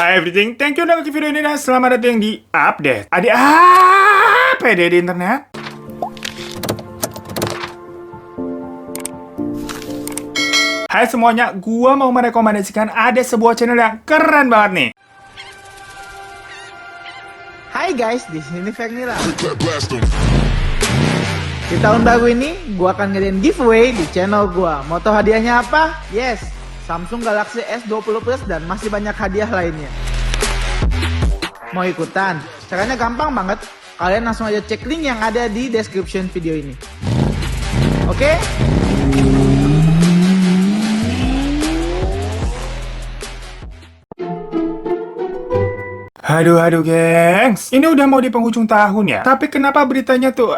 Hi everything, thank you udah klik video ini dan selamat datang di update. Ada apa deh di internet? Hai semuanya, gua mau merekomendasikan ada sebuah channel yang keren banget nih. Hai guys, di sini Fernira. Di tahun baru ini, gua akan ngadain giveaway di channel gua. Mau tahu hadiahnya apa? Yes, Samsung Galaxy S20 Plus dan masih banyak hadiah lainnya. Mau ikutan? Caranya gampang banget. Kalian langsung aja cek link yang ada di description video ini. Oke? Aduh gengs, ini udah mau di penghujung tahun ya. Tapi kenapa beritanya tuh,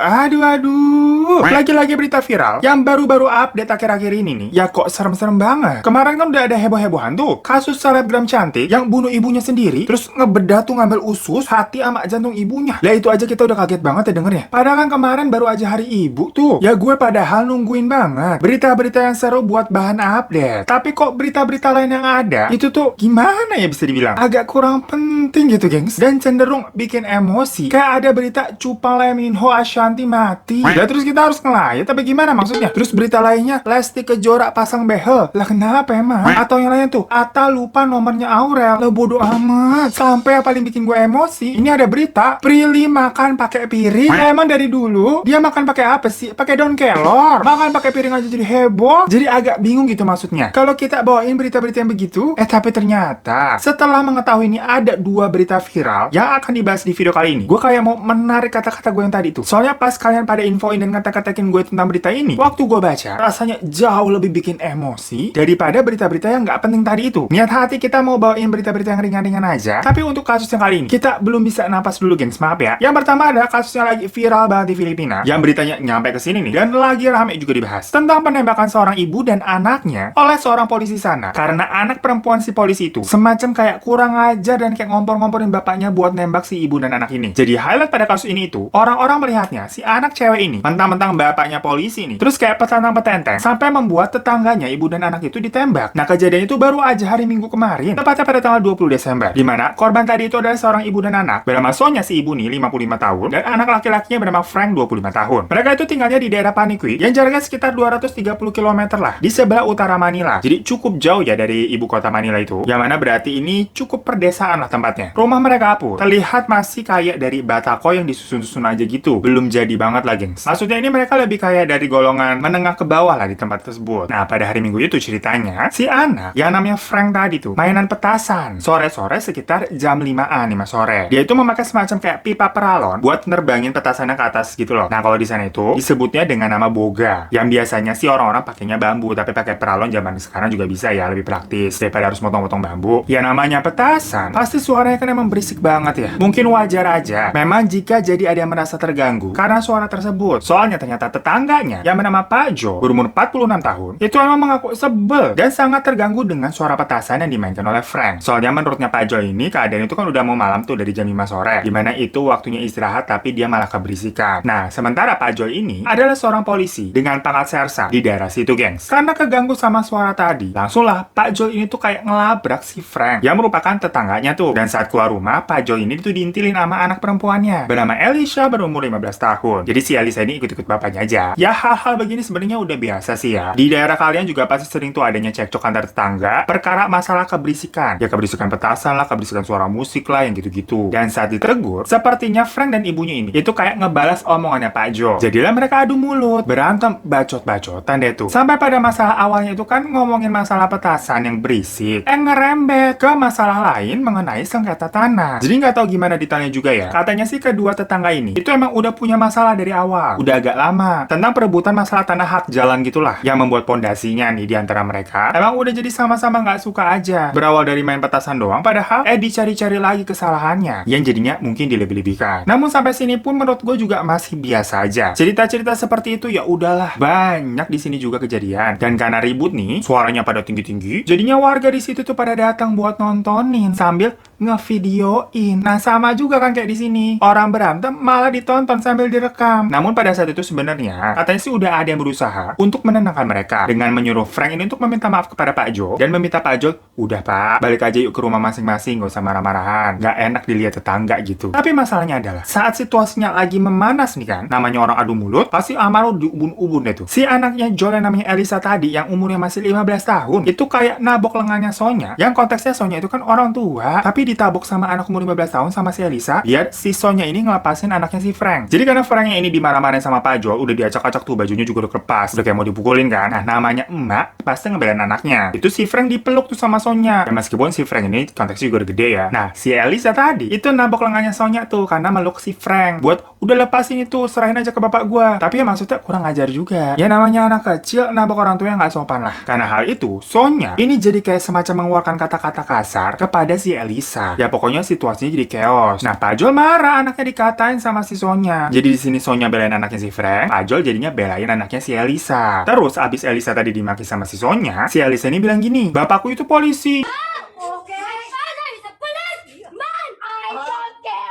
lagi-lagi berita viral yang baru-baru update akhir-akhir ini nih. Ya kok serem-serem banget. Kemarin kan udah ada heboh-hebohan tuh, kasus selebgram cantik yang bunuh ibunya sendiri, terus ngebedah tuh ngambil usus, hati sama jantung ibunya. Lah itu aja kita udah kaget banget ya dengernya. Padahal kan kemarin baru aja hari ibu tuh. Ya gue padahal nungguin banget berita-berita yang seru buat bahan update. Tapi kok berita-berita lain yang ada, itu tuh gimana ya bisa dibilang, agak kurang penting gitu gengs, dan cenderung bikin emosi. Kayak ada berita Cupa Leminho Ashanti mati. Lah terus kita harus ngelayat tapi gimana maksudnya? Terus berita lainnya Lesti Kejora pasang behel. Lah kenapa emang? Atau yang lainnya tuh Atta lupa nomornya Aurel. Lah bodo amat. Sampai yang paling bikin gue emosi, ini ada berita Prilly makan pakai piring. Nah, emang dari dulu dia makan pakai apa sih? Pakai daun kelor. Makan pakai piring aja jadi heboh. Jadi agak bingung gitu maksudnya. Kalau kita bawain berita-berita yang begitu, tapi ternyata setelah mengetahui ini ada dua berita viral yang akan dibahas di video kali ini, gue kayak mau menarik kata-kata gue yang tadi tuh. Soalnya pas kalian pada infoin dan kata-katakin gue tentang berita ini, waktu gue baca, rasanya jauh lebih bikin emosi daripada berita-berita yang nggak penting tadi itu. Niat hati kita mau bawain berita-berita yang ringan-ringan aja, tapi untuk kasus yang kali ini, kita belum bisa napas dulu gengs, maaf ya. Yang pertama adalah kasus yang lagi viral banget di Filipina, yang beritanya nyampe ke sini nih, dan lagi rame juga dibahas, tentang penembakan seorang ibu dan anaknya oleh seorang polisi sana. Karena anak perempuan si polisi itu semacam kayak kurang ajar dan kayak ngompor-ngomporin bapaknya buat nembak si ibu dan anak ini. Jadi highlight pada kasus ini itu, orang-orang melihatnya si anak cewek ini mentang-mentang bapaknya polisi nih, terus kayak petantang-petenteng sampai membuat tetangganya ibu dan anak itu ditembak. Nah kejadian itu baru aja hari Minggu kemarin, tepatnya pada tanggal 20 Desember, dimana korban tadi itu adalah seorang ibu dan anak bernama Sonya si ibu nih 55 tahun dan anak laki-lakinya bernama Frank 25 tahun. Mereka itu tinggalnya di daerah Paniqui yang jaraknya sekitar 230 km lah di sebelah utara Manila. Jadi cukup jauh ya dari ibu kota Manila itu, yang mana berarti ini cukup perdesaan lah tempatnya. Rumah mereka pun terlihat masih kayak dari batako yang disusun-susun aja gitu, belum jadi banget lah gengs. Maksudnya ini mereka lebih kayak dari golongan menengah ke bawah lah di tempat tersebut. Nah pada hari Minggu itu ceritanya si anak yang namanya Frank tadi tuh mainan petasan sore-sore sekitar jam 5-an 5 sore. Dia itu memakai semacam kayak pipa peralon buat nerbangin petasannya ke atas gitu loh. Nah kalau di sana itu disebutnya dengan nama boga, yang biasanya sih orang-orang pakainya bambu, tapi pakai peralon zaman sekarang juga bisa ya, lebih praktis daripada harus motong-motong bambu. Ya namanya petasan pasti suaranya kan emang berisik banget ya. Mungkin wajar aja memang jika jadi ada yang merasa terganggu karena suara tersebut. Soalnya ternyata tetangganya yang bernama Pak Jo berumur 46 tahun itu emang mengaku sebel dan sangat terganggu dengan suara petasan yang dimainkan oleh Frank. Soalnya menurutnya Pak Jo ini keadaan itu kan udah mau malam tuh dari jam 5 sore, dimana itu waktunya istirahat tapi dia malah keberisikan. Nah sementara Pak Jo ini adalah seorang polisi dengan pangkat sersa di daerah situ gengs. Karena keganggu sama suara tadi, langsunglah Pak Jo ini tuh kayak ngelabrak si Frank yang merupakan tetangganya tuh. Dan saat keluar rumah, Pak Jo ini tuh diintilin sama anak perempuannya bernama Elisha berumur 15 tahun. Jadi si Elisha ini ikut-ikut bapaknya aja. Ya hal-hal begini sebenarnya udah biasa sih ya. Di daerah kalian juga pasti sering tuh adanya cekcok antar tetangga perkara masalah keberisikan. Ya keberisikan petasan lah, keberisikan suara musik lah, yang gitu-gitu. Dan saat ditegur, sepertinya Frank dan ibunya ini itu kayak ngebalas omongannya Pak Jo. Jadilah mereka adu mulut, berantem, bacot-bacotan deh tuh. Sampai pada masalah awalnya itu kan ngomongin masalah petasan yang berisik, ngerembet ke masalah lain mengenai sengketa tanah. Jadi nggak tahu gimana detailnya juga ya. Katanya sih kedua tetangga ini itu emang udah punya masalah dari awal, udah agak lama, tentang perebutan masalah tanah hak jalan gitulah, yang membuat pondasinya nih di antara mereka emang udah jadi sama-sama nggak suka aja. Berawal dari main petasan doang, padahal dicari-cari lagi kesalahannya, yang jadinya mungkin dilebih-lebihkan. Namun sampai sini pun menurut gue juga masih biasa aja. Cerita-cerita seperti itu ya udahlah, banyak di sini juga kejadian. Dan karena ribut nih, suaranya pada tinggi-tinggi, jadinya warga di situ tuh pada datang buat nontonin sambil ngevideoin. Nah sama juga kan kayak di sini, orang berantem malah ditonton sambil direkam. Namun pada saat itu sebenarnya katanya sih udah ada yang berusaha untuk menenangkan mereka dengan menyuruh Frank ini untuk meminta maaf kepada Pak Jo dan meminta Pak Jo Udah pak, balik aja yuk ke rumah masing-masing, gak usah marah-marahan. Gak enak dilihat tetangga gitu. Tapi masalahnya adalah, saat situasinya lagi memanas nih kan, namanya orang adu mulut, pasti amarah diubun-ubun deh tuh. Si anaknya Joel yang namanya Elisa tadi, yang umurnya masih 15 tahun, itu kayak nabok lengannya Sonya. Yang konteksnya Sonya itu kan orang tua, tapi ditabok sama anak umur 15 tahun sama si Elisa, biar si Sonya ini ngelepasin anaknya si Frank. Jadi karena Franknya ini dimarah-marahin sama Pak Joel, udah diacak-acak tuh, bajunya juga udah lepas, udah kayak mau dipukulin kan. Nah, namanya emak pasti ngebelain anaknya. Itu si Frank dipeluk tuh sama Sonya. Ya, meskipun si Frank ini konteksnya juga udah gede ya. Nah, si Elisa tadi itu nabok lengannya Sonya tuh karena meluk si Frank. Buat udah lepasin itu, serahin aja ke bapak gua. Tapi ya maksudnya kurang ajar juga. Ya namanya anak kecil nabok orang tua yang nggak sopan lah. Karena hal itu, Sonya ini jadi kayak semacam mengeluarkan kata-kata kasar kepada si Elisa. Ya pokoknya situasinya jadi chaos. Nah, Pak Joel marah anaknya dikatain sama si Sonya. Jadi di sini Sonya belain anaknya si Frank, Pak Joel jadinya belain anaknya si Elisa. Terus abis Elisa tadi dimaki sama si Sonya, si Elisa ini bilang gini, bapakku itu polisi. Okay, my father is a policeman. I don't care.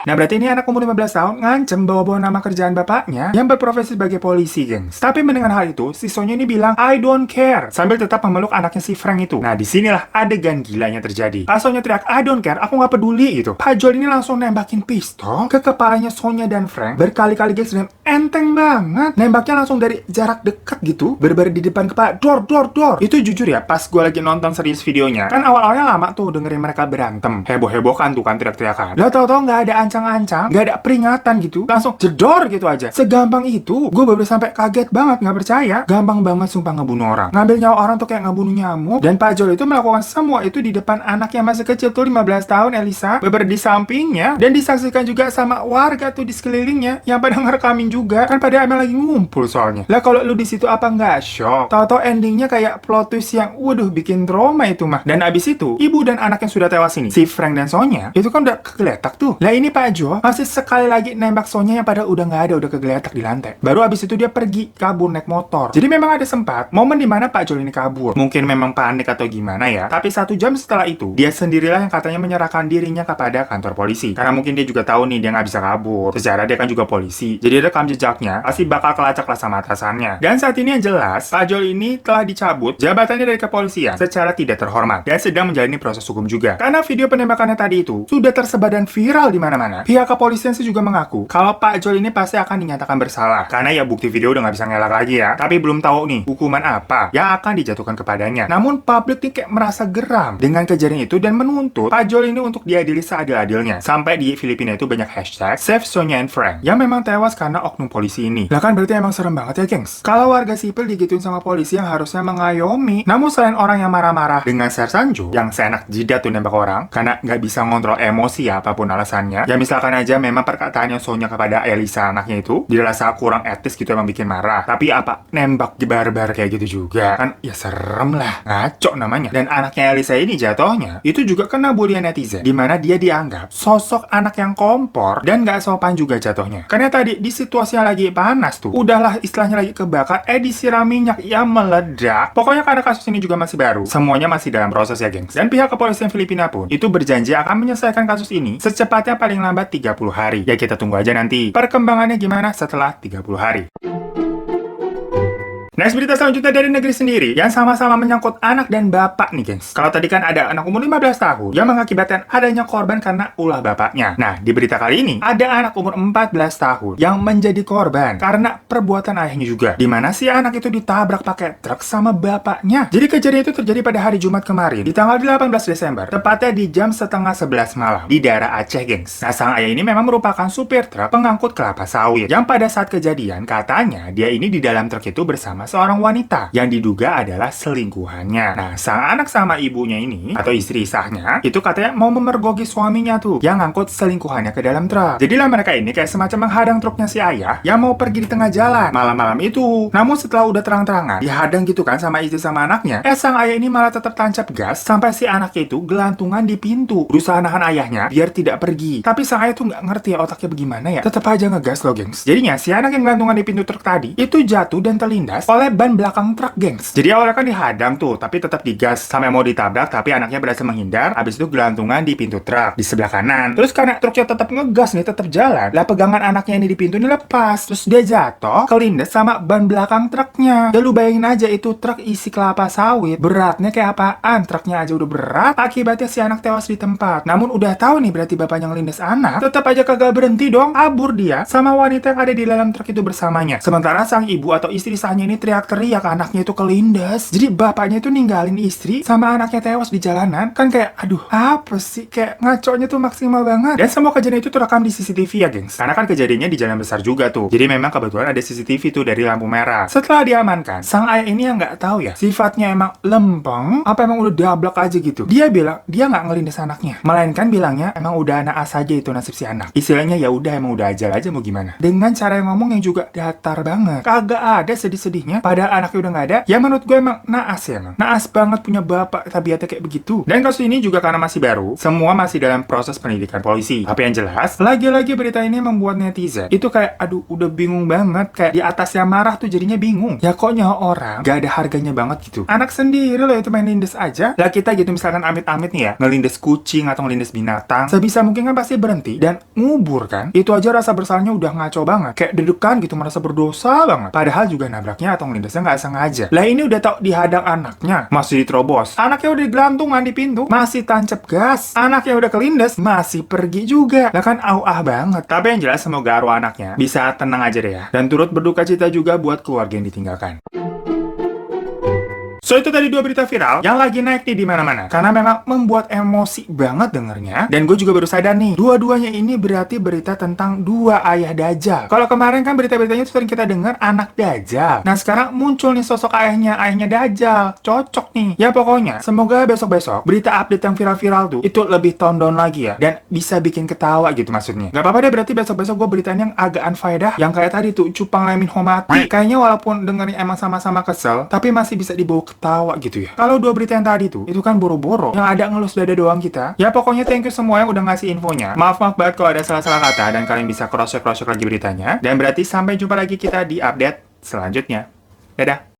Nah, berarti ini anak umur 15 tahun ngancem bawa-bawa nama kerjaan bapaknya yang berprofesi sebagai polisi, gengs. Tapi mendengar hal itu, si Sonya ini bilang, I don't care, sambil tetap memeluk anaknya si Frank itu. Nah, disinilah adegan gilanya terjadi. Pas Sonya teriak, I don't care, aku nggak peduli, gitu. Pak Joel ini langsung nembakin pistol ke kepalanya Sonya dan Frank berkali-kali, gengs, dan enteng banget. Nembaknya langsung dari jarak dekat gitu, berber di depan kepala, dor. Itu jujur ya, pas gue lagi nonton serius videonya, kan awal-awalnya lama tuh dengerin mereka berantem. Heboh-heboh kan tuh kan, teriak-teriakan. Lah tau-tau nggak ada ancang-ancang, nggak ada peringatan gitu, langsung jedor gitu aja. Segampang itu, gue baru sampai kaget banget, nggak percaya. Gampang banget sumpah ngebunuh orang. Ngambil nyawa orang tuh kayak ngebunuh nyamuk. Dan Pak Joel itu melakukan semua itu di depan anak yang masih kecil tuh 15 tahun, Elisa, beber di sampingnya, dan disaksikan juga sama warga tuh di sekelilingnya yang pada ngerekamin juga. Kan pada emang lagi ngumpul soalnya. Lah kalau lu di situ apa nggak shock? Tahu-tahu endingnya kayak plot twist yang waduh bikin trauma itu mah. Dan abis itu, ibu dan anak yang sudah tewas ini, si Frank dan Sonya, itu kan udah kegeletak tuh. Lah ini Pak Joel masih sekali lagi nembak Sonya yang pada udah nggak ada, udah kegeletak di lantai. Baru abis itu dia pergi kabur naik motor. Jadi memang ada sempat momen dimana Pak Joel ini kabur. Mungkin memang panik atau gimana ya. Tapi 1 jam setelah itu, dia sendirilah yang katanya menyerahkan dirinya kepada kantor polisi. Karena mungkin dia juga tahu nih dia nggak bisa kabur. Secara dia kan juga polisi. Jadi rekam jejaknya pasti bakal kelacak lah sama atasannya. Dan saat ini yang jelas, Pak Joel ini telah dicabut jabatannya dari kepolisian secara tidak terhormat dan sedang menjalani proses hukum juga. Karena video penembakannya tadi itu sudah tersebar dan viral di mana-mana. Pihak kepolisian sih juga mengaku kalau Pak Joel ini pasti akan dinyatakan bersalah. Karena ya bukti video udah nggak bisa ngelak lagi ya. Tapi belum tahu nih hukuman apa yang akan dijatuhkan kepadanya. Namun publik nih kayak merasa geram dengan kejadian itu dan menuntut Pak Joel ini untuk diadili seadil-adilnya. Sampai di Filipina itu banyak hashtag Save Sonya and Frank yang memang tewas karena oknum polisi ini. Lah kan berarti emang serem banget ya, gengs. Kalau warga sipil digituin sama polisi yang harusnya mengayomi. Namun selain orang yang marah-marah dengan Sersan Joe yang seenak jidat tuh nembak orang karena nggak bisa ngontrol emosi ya apapun alasannya. Ya misalkan aja memang perkataannya Sonya kepada Elisa anaknya itu dirasa kurang etis gitu, emang bikin marah. Tapi apa nembak barbar kayak gitu juga kan ya serem lah, ngaco namanya. Dan anaknya Elisa ini jatuhnya itu juga kena bulian netizen dimana dia dianggap sosok anak yang kompor dan nggak sopan juga jatuhnya. Karena tadi di situasi yang lagi panas tuh udahlah istilahnya lagi kebakar, disiram minyak yang meledak. Pokoknya karena kasus ini juga masih baru, semuanya masih dalam proses ya, gengs. Dan pihak kepolisian Filipina pun itu berjanji akan menyelesaikan kasus ini secepatnya paling lambat 30 hari. Ya kita tunggu aja nanti perkembangannya gimana setelah 30 hari. Next berita selanjutnya dari negeri sendiri yang sama-sama menyangkut anak dan bapak nih, gengs. Kalau tadi kan ada anak umur 15 tahun yang mengakibatkan adanya korban karena ulah bapaknya. Nah, di berita kali ini ada anak umur 14 tahun yang menjadi korban karena perbuatan ayahnya juga. Di mana si anak itu ditabrak pakai truk sama bapaknya. Jadi kejadian itu terjadi pada hari Jumat kemarin di tanggal 18 Desember, tepatnya di jam setengah 11 malam di daerah Aceh, gengs. Nah, sang ayah ini memang merupakan supir truk pengangkut kelapa sawit yang pada saat kejadian katanya dia ini di dalam truk itu bersama seorang wanita yang diduga adalah selingkuhannya. Nah, sang anak sama ibunya ini atau istri sahnya itu katanya mau memergoki suaminya tuh yang ngangkut selingkuhannya ke dalam truk. Jadilah mereka ini kayak semacam menghadang truknya si ayah yang mau pergi di tengah jalan malam-malam itu. Namun setelah udah terang-terangan dihadang gitu kan sama istri sama anaknya, sang ayah ini malah tetap tancap gas sampai si anaknya itu gelantungan di pintu berusaha nahan ayahnya biar tidak pergi. Tapi sang ayah tuh nggak ngerti ya otaknya bagaimana ya, tetap aja ngegas loh, gengs. Jadinya si anak yang gelantungan di pintu truk tadi itu jatuh dan terlindas oleh ban belakang truk, gengs. Jadi awalnya kan dihadang tuh, tapi tetap digas sampai mau ditabrak, tapi anaknya berhasil menghindar. Habis itu gelantungan di pintu truk di sebelah kanan. Terus karena truknya tetap ngegas nih, tetap jalan, lah pegangan anaknya ini di pintu ini lepas. Terus dia jatuh, kelindes sama ban belakang truknya. Ya lu bayangin aja, itu truk isi kelapa sawit, beratnya kayak apaan? Truknya aja udah berat, akibatnya si anak tewas di tempat. Namun udah tahu nih berarti bapaknya ngelindes anak, tetap aja kagak berhenti dong, kabur dia sama wanita yang ada di dalam truk itu bersamanya. Sementara sang ibu atau istri sahnya ini teriak-teriak anaknya itu kelindes. Jadi bapaknya itu ninggalin istri sama anaknya tewas di jalanan. Kan kayak aduh apa sih, kayak ngaconya tuh maksimal banget. Dan semua kejadian itu terekam di CCTV ya gengs, karena kan kejadiannya di jalan besar juga tuh. Jadi memang kebetulan ada CCTV tuh dari lampu merah. Setelah diamankan, sang ayah ini yang nggak tahu ya, sifatnya emang lempeng apa emang udah dablek aja gitu. Dia bilang dia nggak ngelindes anaknya, melainkan bilangnya emang udah naas aja itu nasib si anak. Istilahnya ya udah emang udah ajal aja mau gimana. Dengan cara yang ngomong yang juga datar banget, kagak ada sedih-sedihnya. Padahal anaknya udah nggak ada. Ya menurut gue emang naas ya, emang naas banget punya bapak tabiatnya kayak begitu. Dan kasus ini juga karena masih baru, semua masih dalam proses pendidikan polisi. Tapi yang jelas, lagi-lagi berita ini membuat netizen itu kayak aduh udah bingung banget, kayak di atas yang marah tuh jadinya bingung. Ya kok nyawa orang gak ada harganya banget gitu. Anak sendiri loh itu main lindes aja. Lah kita gitu misalkan amit-amit nih ya, ngelindes kucing atau ngelindes binatang, sebisa mungkin kan pasti berhenti dan ngubur kan. Itu aja rasa bersalahnya udah ngaco banget, kayak dedekan gitu, merasa berdosa banget. Padahal juga nabraknya atau ngelindesnya nggak sengaja. Lah ini udah tau dihadang anaknya, masih diterobos. Anaknya udah gelantungan di pintu, masih tancap gas. Anaknya udah kelindes, masih pergi juga. Lah kan ah banget. Tapi yang jelas semoga arwah anaknya bisa tenang aja deh ya. Dan turut berduka cita juga buat keluarga yang ditinggalkan. So itu tadi 2 berita viral yang lagi naik nih di mana-mana. Karena memang membuat emosi banget dengernya. Dan gue juga baru sadar nih, dua-duanya ini berarti berita tentang 2 ayah dajjal. Kalau kemarin kan berita-beritanya itu sering kita dengar anak dajjal. Nah sekarang muncul nih sosok ayahnya dajjal. Cocok nih. Ya pokoknya semoga besok-besok berita update yang viral-viral tuh itu lebih tone down lagi ya. Dan bisa bikin ketawa gitu maksudnya. Gak apa-apa deh, berarti besok-besok gue beritain yang agak unfaedah. Yang kayak tadi tuh cupang lemin homati. Kayaknya walaupun dengerin emang sama-sama kesel, tapi masih bisa dibawa ketawa gitu ya. Kalau 2 berita yang tadi tuh, itu kan boro-boro, yang ada ngelus dada doang kita. Ya pokoknya thank you semua yang udah ngasih infonya. Maaf banget kalau ada salah-salah kata dan kalian bisa cross-check lagi beritanya. Dan berarti sampai jumpa lagi kita di update selanjutnya. Dadah!